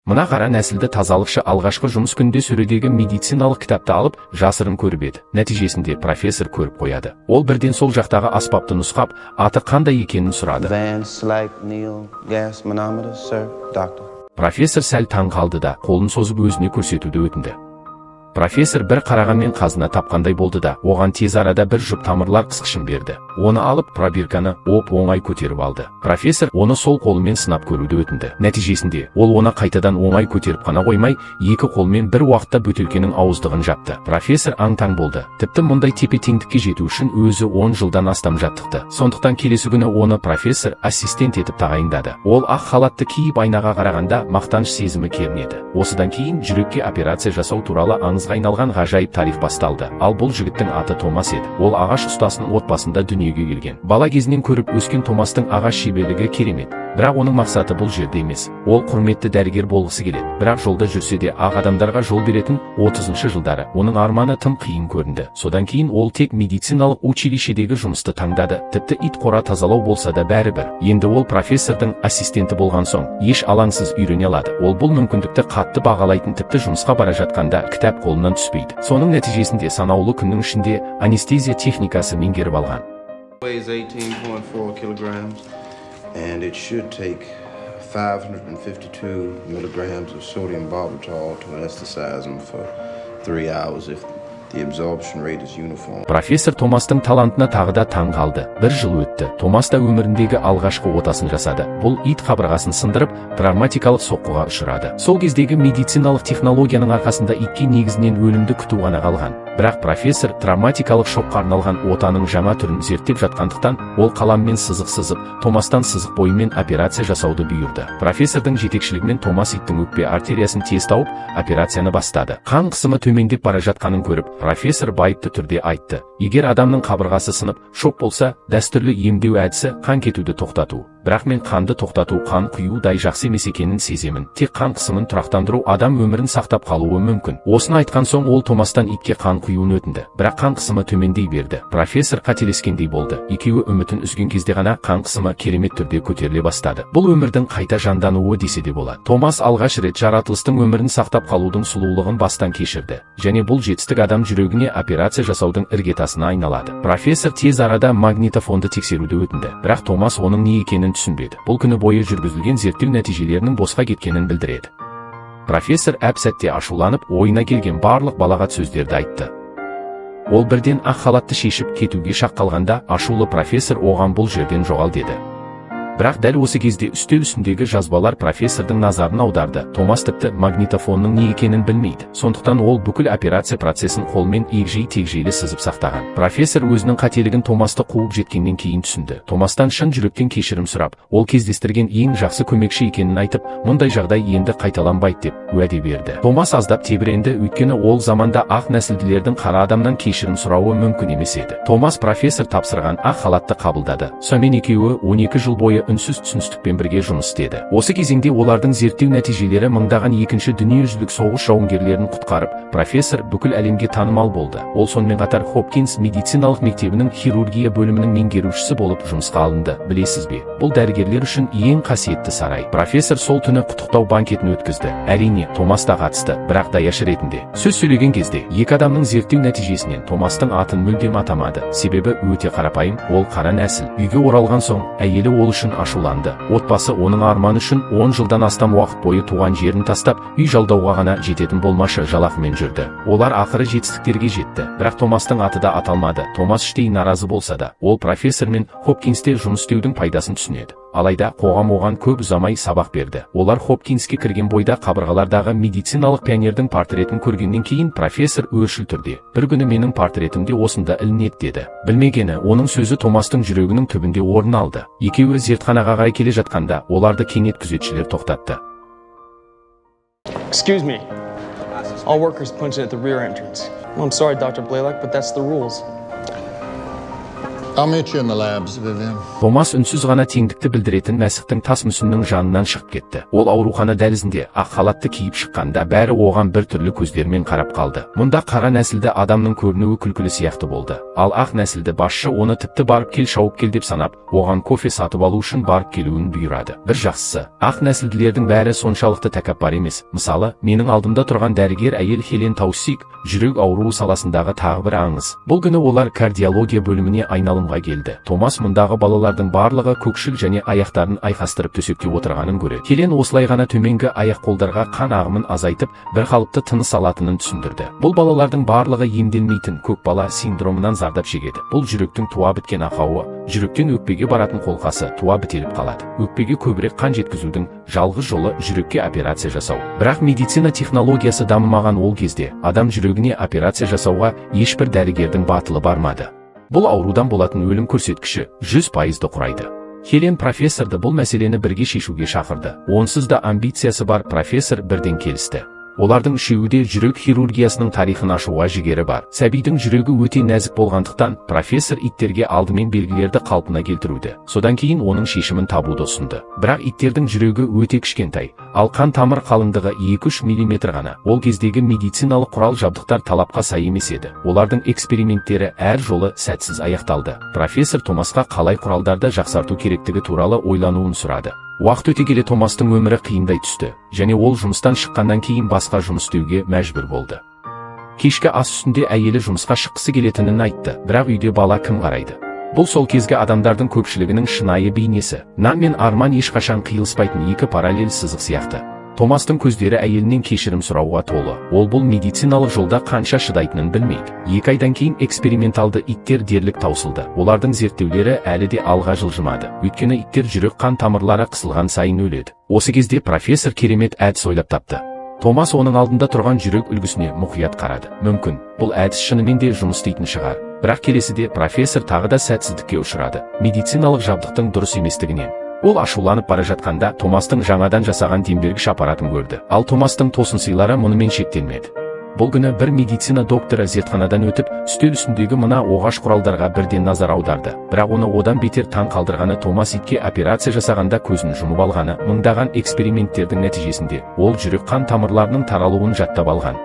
Мына қара нәсілді тазалықшы алғашқы жұмыс күнде сөредегі медициналық кітапты алып, жасырын көріп еді. Нәтижесінде профессор көріп қояды. Ол бірден сол жақтағы аспапты нұсқап, аты қандай екенін сұрады. Профессор сәл таң қалды да, қолын созып өзіне көрсетуді өтінді. Профессор бір қарағанмен қазына тапқандай болды да, оған тез арада бір жұп тамырлар қысқышын берді. Оны алып, пробирканы оңай көтеріп алды. Профессор оны сол қолымен сынап көруді өтінді. Нәтижесінде, ол оны қайтадан оңай көтеріп қана қоймай, екі қолмен бір уақытта бөтелкенің ауыздығын жапты. Профессор аң-таң болды. Тіпті мұндай тепе-теңдікке жету үшін өзі 10 жылдан астам жаттықты. Сондықтан келесі күні оны профессор ассистент етіп тағайындады. Ол ақ халатты киіп айнаға қарағанда мақтаныш сезімі кернеді. Осыдан кейін жүрекке операция жасау туралы аңызға айналған ғажайып тарих басталды. Ал бұл жігіттің аты Томас еді. Ол ағаш ұстасының отбасында дүниеге келген. Бала кезінен көріп өскен Томастың ағаш шеберлігі керемет. Бірақ оның мақсаты бұл жерде емес. Ол құрметті дәрігер болғысы келеді. Бірақ жолда жүрсе де ақ адамдарға жол беретін 30-шы жылдары оның арманы тым қиын көрінді. Содан кейін ол тек медициналық училищедегі жұмысты таңдады. Тіпті ит қора тазалау болса да бәрібір. Енді ол профессордың ассистенті болған соң, еш алаңсыз үйрене алады. Ол бұл мүмкіндікті қатты бағалайтын, тіпті жұмысқа бара жатқанда кітап қолынан түспейді. Соның нәтижесінде санаулы күннің ішінде анестезия техникасы меңгеріп алған. And it should take 552 milligrams of sodium barbital to anesthetize him for 3 hours if the absorption rate is uniform. Профессор Томастың талантына тағы да таң қалды. Бір жыл өтті. Томас та өміріндегі алғашқы отасын жасады. Бұл ит қабырғасын сындырып, травматикалық соққыға ұшырады. Сол кездегі медициналық технологияның арқасында итке негізінен өлімді күту ғана қалған. Бірақ профессор травматикалық шокқа арналған отаның жаңа түрін зерттеп жатқандықтан, ол қаламмен сызық сызып, Томастан сызық бойымен операция жасауды бұйырды. Профессордың жетекшілігімен Томас иттің өкпе артериясын тез тауып, операцияны бастады. Қан қысымы төмендеп бара жатқанын көріп, профессор байыпты түрде айтты: егер адамның қабырғасы сынып, шок болса, дәстүрлі емдеу әдісі қан кетуді тоқтату. Бірақ мен қанды тоқтату, қан құюдай жақсы емес екенін сеземін. Тек қан қысымын тұрақтандыру адам өмірін сақтап қалуы мүмкін. Осыны айтқан соң ол Томастан итке қан құюын өтінді. Бірақ қан қысымы төмендей берді. Профессор қателескендей болды. Екеуі үмітін үзген кезде ғана қан қысымы керемет түрде көтеріле бастады. Бұл өмірдің қайта жандануы десе де болады. Томас алғаш рет жаратылыстың өмірін сақтап қалудың сұлулығын бастан кешірді. Және бұл жетістік адам жүрегіне операция жасаудың іргетасына айналады. Профессор тез арада магнитофонды тексеруді өтінді. Бірақ Томас оның не екенін түсінбеді. Бұл күні бойы жүргізілген зерттеу нәтижелерінің босқа кеткенін білдіреді. Профессор әп-сәтте ашуланып, ойына келген барлық балағат сөздерді айтты. Ол бірден ақ халатты шешіп кетуге шақ қалғанда, ашулы профессор оған бұл жерден жоғал деді. Бірақ дәл осы кезде үстел үстіндегі жазбалар профессордың назарын аударды. Томас тіпті магнитофонның не екенін білмейді. Сондықтан ол бүкіл операция процесін қолмен егжей-тегжейлі сызып сақтаған. Профессор өзінің қателігін Томасты қуып жеткеннен кейін түсінді. Томастан шын жүректен кешірім сұрап, ол кездестірген ең жақсы көмекші екенін айтып, мұндай жағдай енді қайталанбайды деп уәде берді. Томас аздап тебіренді, өйткені ол заманда ақ нәсілділердің қара адамнан кешірім сұрауы мүмкін емес еді. Томас профессор тапсырған ақ халатты қабылдады. Сонымен екеуі 12 жыл бойы үнсіз түсіністікпен бірге жұмыс істеді. Осы кезеңде олардың зерттеу нәтижелері мыңдаған екінші дүниежүзілік соғыс жауынгерлерін құтқарып, профессор бүкіл әлемге танымал болды. Ол сонымен қатар Хопкинс медициналық мектебінің хирургия бөлімінің меңгерушісі болып жұмысқа алынды. Білесіз бе, бұл дәрігерлер үшін ең қасиетті сарай. Профессор сол түні құттықтау банкетін өткізді. Әрине, Томас та қатысты, бірақ даяшы ретінде. Сөз сөйлеген кезде, екі адамның зерттеу нәтижесінен Томастың атын мүлдем атамады. Себебі өте қарапайым, ол қара нәсіл. Үйге оралған соң, әйелі ол үшін ашуланды. Отбасы оның арманы үшін 10 жылдан астам уақыт бойы туған жерін тастап, үй жалдауға ғана жететін болмашы жалақымен жүрді. Олар ақыры жетістіктерге жетті. Бірақ Томастың аты да аталмады. Томас іштей наразы болса да, ол профессор мен Хопкинсте жұмыс істеудің пайдасын түсінеді. Алайда қоғам оған көп ұзамай сабақ берді. Олар Хопкинске кірген бойда қабырғалардағы медициналық пионердің портретін көргеннен кейін профессор өршіл түрде: бір күні менің портретімде осында ілінеді деді. Білмегені, оның сөзі Томастың жүрегінің түбінде орын алды. Екеуі зертханаға қарай келе жатқанда, оларды кенет күзетшілер тоқтатты. Excuse me. All workers punch in at the rear entrance. I'm sorry, Dr. Blaylock, but that's the rules. I'll meet you in the labs, Vivian. Томас үнсіз ғана теңдікті білдіретін мәсіхтің тас мүсіннің жанынан шығып кетті. Ол аурухана дәлізінде ақ халатты киіп шыққанда бәрі оған бір түрлі көздермен қарап қалды. Мұнда қара нәсілді адамның көрінуі күлкілі сияқты болды. Ал ақ нәсілді басшы оны тіпті барып кел шауып кел деп санап, оған кофе сатып алу үшін барып келуін бұйырады. Бір жақсысы, ақ нәсілділердің бәрі соншалықты тәкаппар емес. Мысалы, менің алдымда тұрған дәрігер әйел Хелен Таусик, жүрек ауруы саласындағы тағы бір аңыз. Бұл күні олар кардиология бөліміне айналымға келді. Томас мұндағы балалардың барлығы көкшіл және аяқтарын айқастырып төсекте отырғанын көреді. Хелен осылай ғана төменгі аяқ-қолдарға қан ағымын азайтып, бір қалыпты тыныс алатынын түсіндірді. Бұл балалардың барлығы емделмейтін көкбала синдромынан зардап шегеді. Бұл жүректің туа біткен ақауы, жүректен өкпеге баратын қолқасы туа бітеліп қалады. Өкпеге көбірек қан жеткізудің жалғыз жолы жүрекке операция жасау. Бірақ медицина технологиясы дамымаған ол кезде адам жүрегіне операция жасауға ешбір дәрігердің батылы бармады. Бұл аурудан болатын өлім көрсеткіші 100%-ды құрайды. Хелен профессорды бұл мәселені бірге шешуге шақырды. Онсыз да амбициясы бар профессор бірден келісті. Олардың үшеуі де жүрек хирургиясының тарихын ашуға жігері бар. Сәбидің жүрегі өте нәзік болғандықтан, профессор иттерге алдымен белгілерді қалпына келтіруді. Содан кейін оның шешімін табуды ұсынды. Бірақ иттердің жүрегі өте кішкентай, ал қан тамыр қалыңдығы 2-3 мм ғана. Ол кездегі медициналық құрал жабдықтар талапқа сай емес еді. Олардың эксперименттері әр жолы сәтсіз аяқталды. Профессор Томасқа қалай құралдарды жақсарту керектігі туралы ойлануын сұрады. Уақыт өте келе Томастың өмірі қиындай түсті, және ол жұмыстан шыққаннан кейін басқа жұмыс істеуге мәжбүр болды. Кешкі ас үстінде әйелі жұмысқа шыққысы келетінін айтты, бірақ үйде бала кім қарайды? Бұл сол кезгі адамдардың көпшілігінің шынайы бейнесі. Нан мен арман ешқашан қиылыспайтын екі параллель сызық сияқты. Томастың көздері әйелінен кешірім сұрауға толы. Ол бұл медициналық жолда қанша шыдайтынын білмейді. 2 айдан кейін эксперименталды иттер дерлік таусылды. Олардың зерттеулері әлі де алға жылжымады. Өйткені иттер жүрек қан тамырлары қысылған сайын өледі. Осы кезде профессор керемет әдіс ойлап тапты. Томас оның алдында тұрған жүрек үлгісіне мұқият қарады. Мүмкін, бұл әдіс шынымен де жұмыс істейтін шығар. Бірақ келесіде профессор тағы да сәтсіздікке ұшырады. Медициналық жабдықтың дұрыс еместігінен. Ол ашуланып бара жатқанда Томастың жаңадан жасаған дембелгіш аппаратын көрді. Ал Томастың тосынсыйлары мұнымен шектелмеді. Бұл күні бір медицина докторы зертханадан өтіп, үстел үстіндегі мына оғаш құралдарға бірден назар аударды. Бірақ оны одан бетер таң қалдырғаны Томас итке операция жасағанда көзін жұмып алғаны. Мыңдаған эксперименттердің нәтижесінде ол жүрек қан тамырларының таралуын жаттап алған.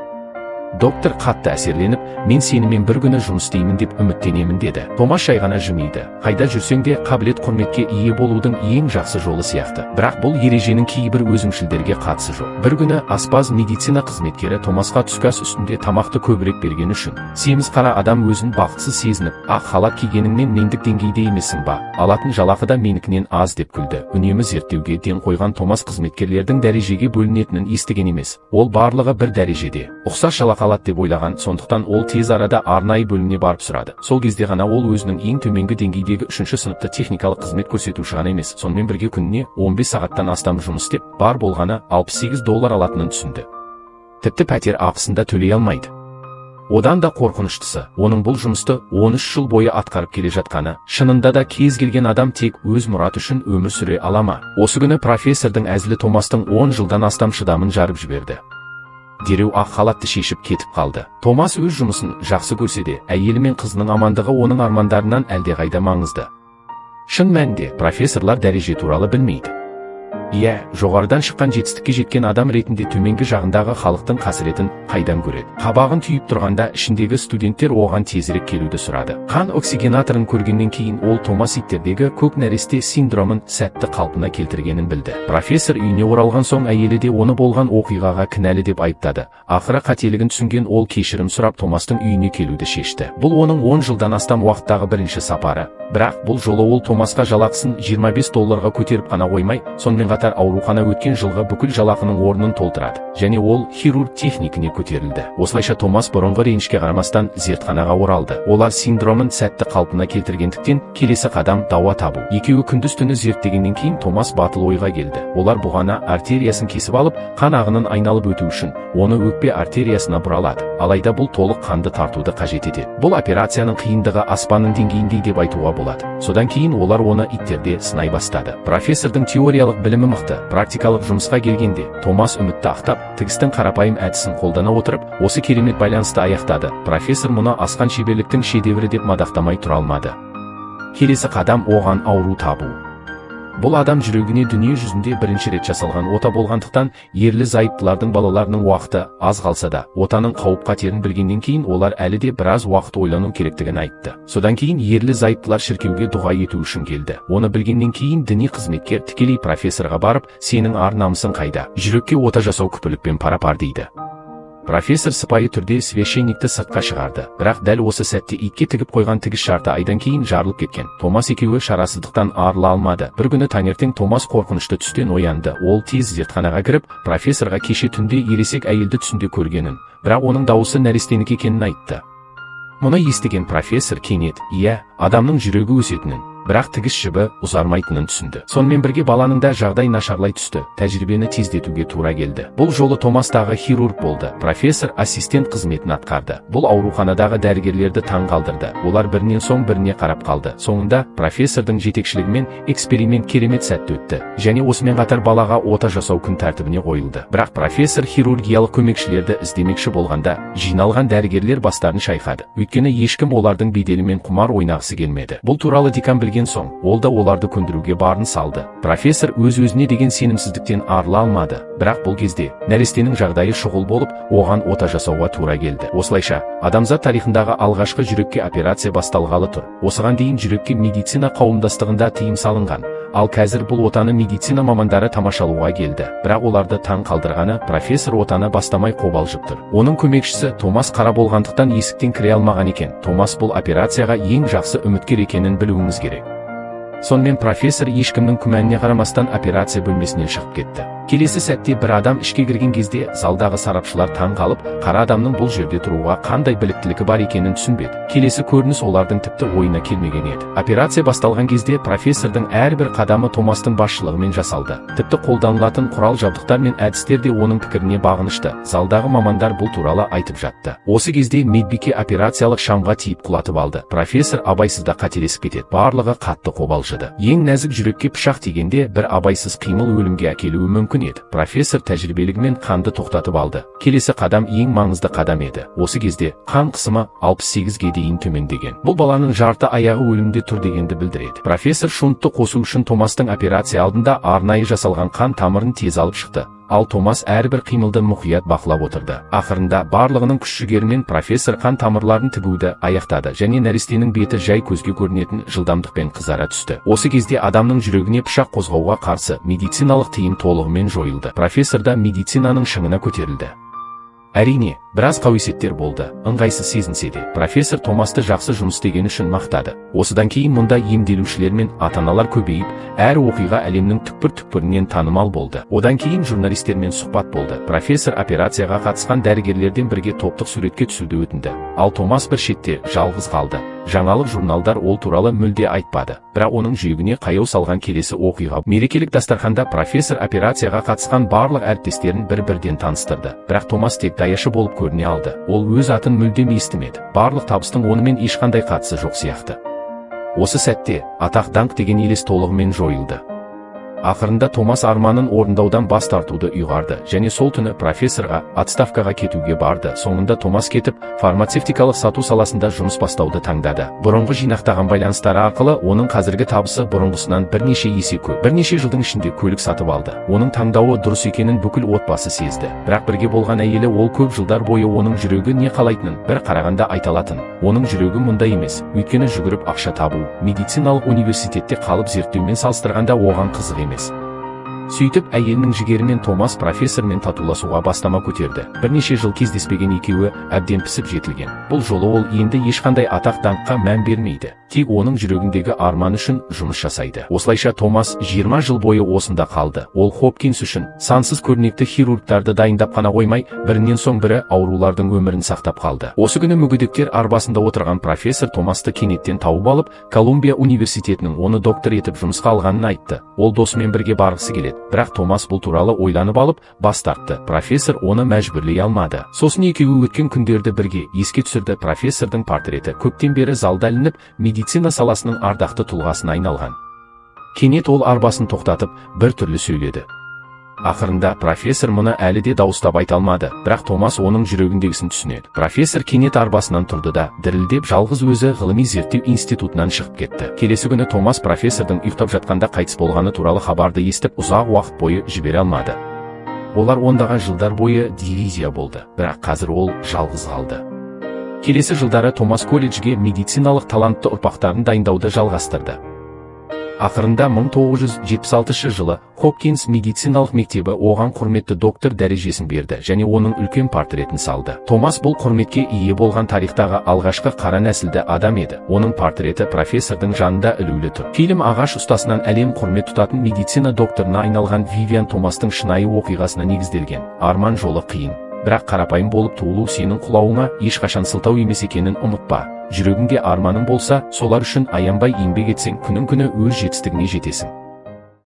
Доктор қатты әсерленіп, мен сенімен бір күні жұмыс істеймін деп үміттенемін деді. Томас жай ғана жымиды. Қайда жүрсең де қабілет құрметке ие болудың ең жақсы жолы сияқты. Бірақ бұл ереженің кейбір өзімшілдерге қатысы жоқ. Бір күні аспаз медицина қызметкері Томасқа түскі ас үстінде тамақты көбірек берген үшін семіз қара адам өзін бақытсыз сезініп, ақ халат кигеніңнен мендік деңгейде емессің ба? Алатын жалақы да менікінен аз деп күлді. Үнемі зерттеуге ден қойған Томас қызметкерлердің дәрежеге бөлінетінін естіген емес. Ол барлығы бір дәрежеде ұқсас жалақы алады деп ойлаған, сондықтан ол тез арада арнайы бөліміне барып сұрады. Сол кезде ғана ол өзінің ең төменгі деңгейдегі 3-ші сыныпты техникалық қызмет көрсетуші ғана емес, сонымен бірге күніне 15 сағаттан астам жұмыс істеп, бар болғаны $68 алатынын түсінді. Тіпті пәтер ақысын да төлей алмайды. Одан да қорқыныштысы, оның бұл жұмысты 13 жыл бойы атқарып келе жатқаны. Шынында да кез келген адам тек өз мұраты үшін өмір сүре ала ма? Осы күні профессордың әзілі Томастың 10 жылдан астам шыдамын жарып жіберді. Дереу ақ халатты шешіп кетіп қалды. Томас өз жұмысын жақсы көрсе де, әйелі мен қызының амандығы оның армандарынан әлдеқайда маңызды. Шын мәнінде профессорлар дәреже туралы білмейді. Иә, жоғарыдан шыққан жетістікке жеткен адам ретінде төменгі жағындағы халықтың қасіретін қайдан көреді. Қабағын түйіп тұрғанда ішіндегі студенттер оған тезірек келуді сұрады. Қан оксигенаторын көргеннен кейін ол Томас иттердегі көк нәресте синдромын сәтті қалпына келтіргенін білді. Профессор үйіне оралған соң әйелі де оны болған оқиғаға кінәлі деп айыптады. Ақыры қателігін түсінген ол кешірім сұрап Томастың үйіне келуді шешті. Бұл оның 10 жылдан астам уақыттағы бірінші сапары. Бірақ бұл жолы ол Томасқа жалақысын $25 көтеріп қана қоймай, сонымен қатар аурухана өткен жылғы бүкіл жалақының орнын толтырады. Және ол хирург техникіне көтерілді. Осылайша Томас бұрынғы ренішке қарамастан зертханаға оралды. Олар синдромын сәтті қалпына келтіргендіктен келесі қадам дауа табу. Екеуі күндіз-түні зерттегеннен кейін Томас батыл ойға келді. Олар бұғана артериясын кесіп алып, қан ағынын айналып өту үшін оны өкпе артериясына бұралады. Алайда бұл толық қанды тартуды қажет етеді. Бұл операцияның қиындығы аспанның деңгейінде деп айтуға болады. Содан кейін олар оны иттерде сынай бастады. Профессордың теориялық білімі мықты, практикалық жұмысқа келгенде Томас үмітті ақтап, тігістің қарапайым әдісін қолдана отырып, осы керемет байланысты аяқтады. Профессор мұны асқан шеберліктің шедеврі деп мадақтамай тұра алмады. Келесі қадам оған ауру табу. Бұл адам жүрегіне дүние жүзінде бірінші рет жасалған ота болғандықтан, ерлі зайыптылардың балаларының уақыты аз қалса да, отаның қауіп-қатерін білгеннен кейін олар әлі де біраз уақыт ойлану керектігін айтты. Содан кейін ерлі зайыптылар шіркеуге дұға ету үшін келді. Оны білгеннен кейін діни қызметкер тікелей профессорға барып, сенің ар-намысың қайда? Жүрекке ота жасау күпілікпен пара-пар дейді. Профессор сыпайы түрде священникті сыртқа шығарды, бірақ дәл осы сәтте итке тігіп қойған тігіс жарты айдан кейін жарылып кеткен. Томас екеуі шарасыздықтан арыла алмады. Бір күні таңертең Томас қорқынышты түстен оянды. Ол тез зертханаға кіріп, профессорға кеше түнде ересек әйелді түсінде көргенін, бірақ оның дауысы нәрестенікі екенін айтты. Мұны естіген профессор кенет, иә, адамның жүрегі өсетінін, бірақ тігіс жібі ұзармайтынын түсінді. Сонымен бірге баланың да жағдай нашарлай түсті, тәжірибені тездетуге тура келді. Бұл жолы Томастағы хирург болды. Профессор ассистент қызметін атқарды. Бұл ауруханадағы дәрігерлерді таң қалдырды. Олар бірінен соң біріне қарап қалды. Соңында профессордың жетекшілігімен эксперимент керемет сәтті өтті. Және осымен қатар балаға ота жасау күн тәртібіне қойылды. Бірақ профессор хирургиялық көмекшілерді іздемекші болғанда, жиналған дәрігерлер бастарын шайқады. Өйткені ешкім олардың беделімен құмар ойнағысы келмеді. Бұл туралы декан білген соң, ол да оларды көндіруге барын салды. Профессор өз-өзіне деген сенімсіздіктен арыла алмады. Бірақ бұл кезде нәрестенің жағдайы шұғыл болып, оған ота жасауға тура келді. Осылайша, адамзат тарихындағы алғашқы жүрекке операция басталғалы тұр. Осыған дейін жүрекке медицина қауымдастығында тыйым салынған. Ал қазір бұл отаны медицина мамандары тамашалауға келді. Бірақ оларды таң қалдырғаны, профессор отаны бастамай қобалжып тұр. Оның көмекшісі Томас қара болғандықтан есіктен кіре алмаған екен. Томас бұл операцияға ең жақсы үміткер екенін білуіңіз керек. Сонымен профессор ешкімнің күмәніне қарамастан операция бөлмесінен шығып кетті. Келесі сәтте бір адам ішке кірген кезде залдағы сарапшылар таң қалып, қара адамның бұл жерде тұруға қандай біліктілігі бар екенін түсінбеді. Келесі көрініс олардың тіпті ойына келмеген еді. Операция басталған кезде профессордың әрбір қадамы Томастың басшылығымен жасалды. Тіпті қолданылатын құрал-жабдықтар мен әдістер де оның пікіріне бағынышты. Залдағы мамандар бұл туралы айтып жатты. Осы кезде медбике операциялық шамға тиіп құлатып алды. Профессор абайсызда қателесіп кетеді. Барлығы қатты қобалжыды. Ең нәзік жүрекке пышақ тигенде бір абайсыз қимыл өлімге әкелуі мүмкін еді. Профессор тәжірибелігімен қанды тоқтатып алды. Келесі қадам ең маңызды қадам еді. Осы кезде қан қысымы 68-ге дейін төмендеген. Бұл баланың жарты аяғы өлімде тұр дегенді білдіреді. Профессор шунтты қосу үшін Томастың операция алдында арнайы жасалған қан тамырын тез алып шықты. Ал Томас әрбір қимылды мұқият бақылап отырды. Ақырында барлығының күш-жігерімен профессор қан тамырларын тігуді аяқтады және нәрестенің беті жай көзге көрінетін жылдамдықпен қызара түсті. Осы кезде адамның жүрегіне пышақ қозғауға қарсы медициналық тыйым толығымен жойылды. Профессор да медицинаның шыңына көтерілді. Әрине, біраз қауесеттер болды, ыңғайсыз сезінсе де. Профессор Томасты жақсы жұмыс істегені үшін мақтады. Осыдан кейін мұнда емделушілер мен ата-аналар көбейіп, әр оқиға әлемнің түкпір-түкпірінен танымал болды. Одан кейін журналистермен сұхбат болды. Профессор операцияға қатысқан дәрігерлерден бірге топтық суретке түсуді өтінді. Ал Томас бір шетте жалғыз қалды. Жаңалық журналдар ол туралы мүлде айтпады. Бірақ оның жүрегіне қаяу салған келесі оқиға. Мерекелік дастарханда профессор операцияға қатысқан барлық әріптестерін бір-бірден таныстырды. Бірақ Томас тек даяшы болып көріне алды. Ол өз атын мүлдем естімеді. Барлық табыстың онымен ешқандай қатысы жоқ сияқты. Осы сәтте атақ-даңқ деген елес толығымен жойылды. Ақырында Томас арманын орындаудан бас тартуды ұйғарды және сол түні профессорға отставкаға кетуге барды. Соңында Томас кетіп, фармацевтикалық сату саласында жұмыс бастауды таңдады. Бұрынғы жинақтаған байланыстары арқылы оның қазіргі табысы бұрынғысынан бірнеше есе көп. Бірнеше жылдың ішінде көлік сатып алды. Оның таңдауы дұрыс екенін бүкіл отбасы сезді. Бірақ бірге болған әйелі ол көп жылдар бойы оның жүрегі не қалайтынын бір қарағанда айта алатын. Оның жүрегі мұнда емес, өйткені жүгіріп ақша табу, медициналық университетте қалып зерттеумен салыстырғанда оған қызық емес. Сөйтіп, әйелінің жігерімен Томас профессормен татуласуға бастама көтерді. Бірнеше жыл кездеспеген екеуі әбден пісіп жетілген. Бұл жолы ол енді ешқандай атақ-даңққа мән бермейді. Тек оның жүрегіндегі арман үшін жұмыс жасайды. Осылайша Томас 20 жыл бойы осында қалды. Ол Хопкинс үшін сансыз көрнекті хирургтарды дайындап қана қоймай, бірінен соң бірі аурулардың өмірін сақтап қалды. Осы күні мүгедектер арбасында отырған профессор Томасты кенеттен тауып алып, Колумбия университетінің оны доктор етіп жұмысқа алғанын айтты. Ол досымен бірге барғысы келеді. Бірақ Томас бұл туралы ойланып алып, бас тартты. Профессор оны мәжбүрлей алмады. Сосын екеуі өткен күндерді бірге еске түсірді. Профессордың портреті көптен бері залда ілініп, медицина саласының ардақты тұлғасына айналған. Кенет ол арбасын тоқтатып, бір түрлі сөйледі. Ақырында профессор мұны әлі де дауыстап айта алмады, бірақ Томас оның жүрегіндегісін түсінеді. Профессор кенет арбасынан тұрды да, дірілдеп жалғыз өзі ғылыми зерттеу институтынан шығып кетті. Келесі күні Томас профессордың ұйықтап жатқанда қайтыс болғаны туралы хабарды естіп, ұзақ уақыт бойы жібере алмады. Олар ондаған жылдар бойы дивизия болды, бірақ қазір ол жалғыз қалды. Келесі жылдары Томас колледжге медициналық талантты ұрпақтарын дайындауды жалғастырды. Ақырында 1976 жылы Хопкинс медициналық мектебі оған құрметті доктор дәрежесін берді және оның үлкен портретін салды. Томас бұл құрметке ие болған тарихтағы алғашқы қара нәсілді адам еді. Оның портреті профессордың жанында ілулі тұр. Фильм ағаш ұстасынан әлем құрмет тұтатын медицина докторына айналған Вивиан Томастың шынайы оқиғасына негізделген. Арман жолы қиын, бірақ қарапайым болып туылу сенің құлауыңа ешқашан сылтау емес екенін ұмытпа. Жүрегіңде арманың болса, солар үшін аянбай еңбек етсең, күннен күні өз жетістігіңе жетесің.